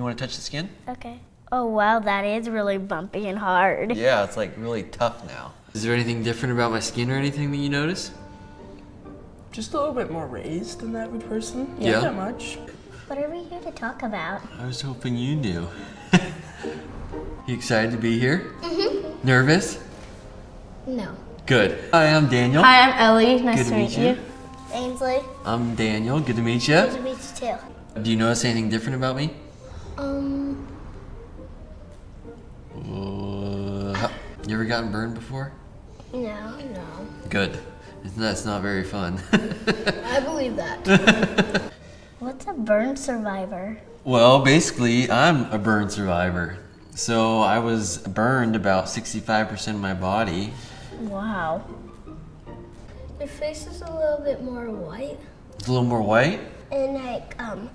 You want to touch the skin? Okay. Oh wow, that is really bumpy and hard. Yeah, it's like really tough now. Is there anything different about my skin or anything that you notice? Just a little bit more raised than the average person. Yeah. Not that much. What are we here to talk about? I was hoping you knew. You excited to be here? Mm-hmm. Nervous? No. Good. Hi, I'm Daniel. Hi, I'm Ellie. Nice Good to meet you. Ainsley. I'm Daniel. Good to meet you. Good to meet you too. Do you notice anything different about me? You ever gotten burned before? No. Good. That's not very fun. I believe that. What's a burn survivor? Well, basically, I'm a burn survivor. So I was burned about 65% of my body. Wow. Your face is a little bit more white. It's a little more white. And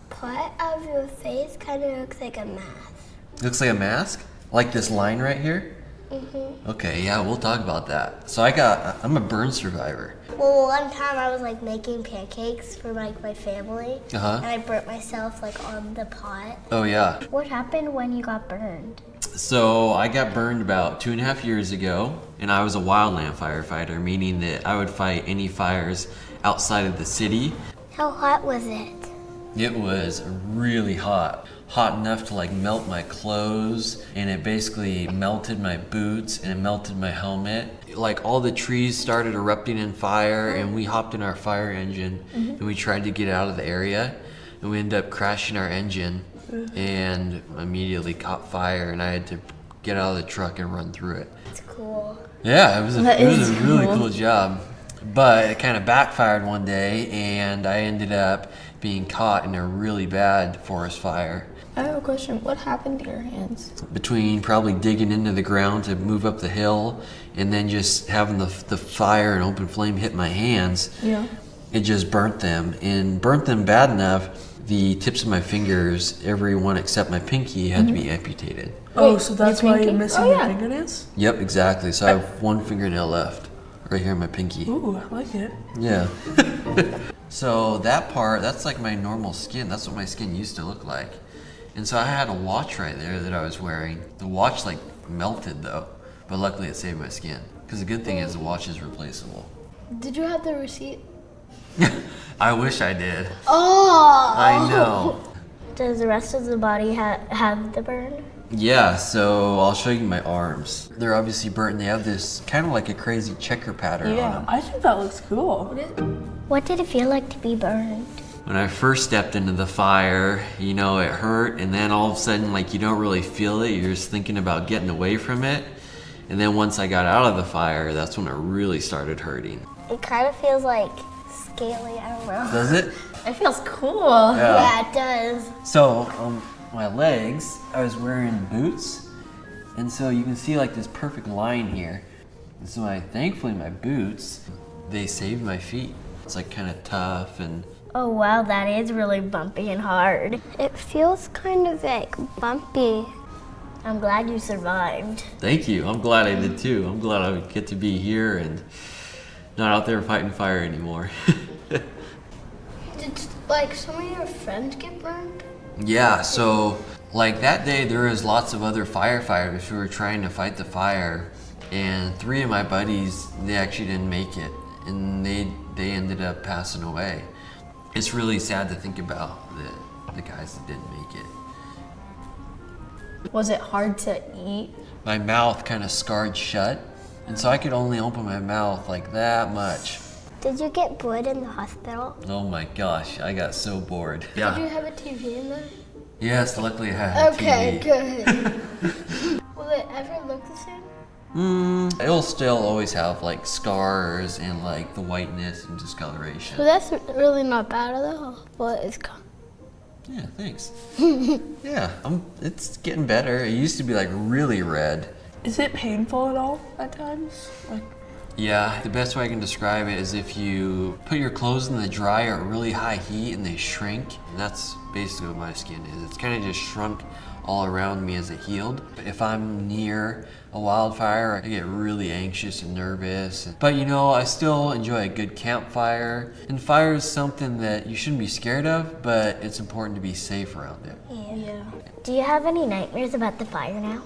part of your face kind of looks like a mask. Looks like a mask? Like this line right here? Mm-hmm. Okay, yeah, we'll talk about that. So I'm a burn survivor. Well, one time I was making pancakes for my family, Uh-huh. and I burnt myself on the pot. Oh yeah. What happened when you got burned? So I got burned about 2.5 years ago, and I was a wildland firefighter, meaning that I would fight any fires outside of the city. How hot was it? It was really hot. Hot enough to melt my clothes, and it basically melted my boots and it melted my helmet. All the trees started erupting in fire, and we hopped in our fire engine and we tried to get out of the area, and we ended up crashing our engine and immediately caught fire, and I had to get out of the truck and run through it. It's cool. Yeah, it was a really cool job. But it kind of backfired one day, and I ended up being caught in a really bad forest fire. I have a question. What happened to your hands? Between probably digging into the ground to move up the hill and then just having the fire and open flame hit my hands, Yeah. it just burnt them, and burnt them bad enough the tips of my fingers, every one except my pinky, had to be amputated. Oh, so that's why you're pinky? missing Oh, your yeah. fingernails? Yep, exactly. So I have one fingernail left right here in my pinky. Ooh, I like it. Yeah. So that's my normal skin. That's what my skin used to look like. And so I had a watch right there that I was wearing. The watch melted though, but luckily it saved my skin. Because the good thing is the watch is replaceable. Did you have the receipt? I wish I did. Oh! I know. Does the rest of the body have the burn? Yeah, so I'll show you my arms. They're obviously burnt, and they have this kind of like a crazy checker pattern on Yeah, them. I think that looks cool. What did it feel like to be burned? When I first stepped into the fire, it hurt, and then all of a sudden, you don't really feel it. You're just thinking about getting away from it. And then once I got out of the fire, that's when it really started hurting. It kind of feels scaly, I don't know. Does it? It feels cool. Yeah, it does. So, my legs, I was wearing boots, and so you can see this perfect line here. And so thankfully my boots, they saved my feet. It's kind of tough and... Oh wow, that is really bumpy and hard. It feels kind of bumpy. I'm glad you survived. Thank you. I'm glad I did too. I'm glad I get to be here and not out there fighting fire anymore. Did some of your friends get burned? Yeah, so that day there was lots of other firefighters who were trying to fight the fire, and 3 of my buddies, they actually didn't make it, and they ended up passing away. It's really sad to think about the guys that didn't make it. Was it hard to eat? My mouth kind of scarred shut, and so I could only open my mouth that much. Did you get bored in the hospital? Oh my gosh, I got so bored. Did you have a TV in there? Yes, luckily I had a TV. Good. Will it ever look the same? It'll still always have scars and the whiteness and discoloration. Well, that's really not bad at all. But it's Yeah, thanks. Yeah, it's getting better. It used to be really red. Is it painful at all at times? Yeah, the best way I can describe it is if you put your clothes in the dryer at really high heat and they shrink, and that's basically what my skin is. It's kind of just shrunk all around me as it healed. But if I'm near a wildfire, I get really anxious and nervous. But you know, I still enjoy a good campfire. And fire is something that you shouldn't be scared of, but it's important to be safe around it. Yeah. Do you have any nightmares about the fire now?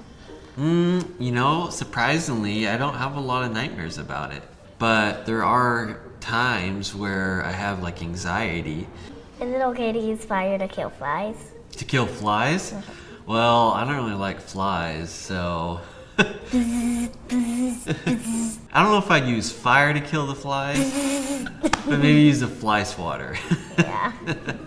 You know, surprisingly, I don't have a lot of nightmares about it. But there are times where I have like anxiety. Is it okay to use fire to kill flies? To kill flies? Well, I don't really like flies, so... I don't know if I'd use fire to kill the flies, but maybe use a fly swatter. Yeah.